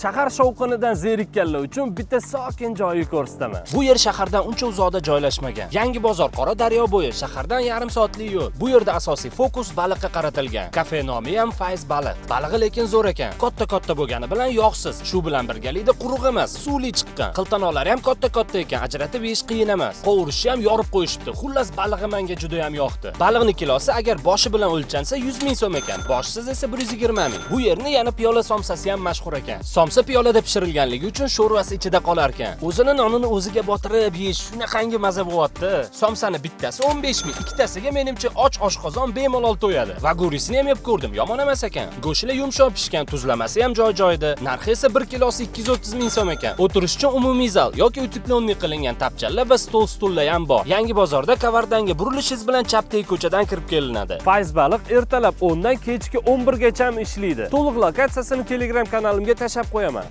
shahar shovqinidan zerikkanlar uchun bitta sokin joyi ko'rsataman. Bu yer shahardan uncha uzoqda joylashmagan. Yangi bozor Qoradaryo bo'yi, shahardan yarim soatlik yo'l. Bu yerda asosiy fokus baliqqa qaratilgan. Kafe nomi ham Fayz baliq. Balig'i lekin zo'r ekan. Katta bo'lgani bilan yog'siz. Shu bilan birgalikda quruq emas, suvli chiqqan. Qiltanolari ham katta ekan, ajratib yeyish qiyin emas. Qovurishni ham yorib qo'yishibdi. Xullas balig'i menga juda ham yoqdi. Baliqning kilosi agar boshi bilan o'lchansa 100 ming so'm ekan. Boshsiz esa 120 ming. Bu yerni yana piyola somsasi ham mashhur ekan. Somsa piyolada pishirilganligi uchun sho'rvasi ichida qolar ekan. O'zini nonini o'ziga botirib yeyish shunaqangi maza bo'lyapti. Somsani bittasi 15 ming, ikkitasiga menimcha och oshqozon bemalol to'yadi. Va gurisini ham yeb ko'rdim, yomon emas ekan. Go'shlar yumshoq pishgan, tuzlamasi ham joy-joyida. Narxi esa 1 kilosi 230 ming so'm ekan. O'tirish uchun umumiy zal yoki uteplonniy qilingan tapchallar va stullar ham bor. Yangi bozorda Kavardanga burilishingiz bilan chapdagi ko'chadan kirib kelinadi. Fayz baliq ertalab 10 dan kechki 11 gacha ishlaydi. To'liq lokatsiyasini Telegram kanalimga tashab qo'yaman.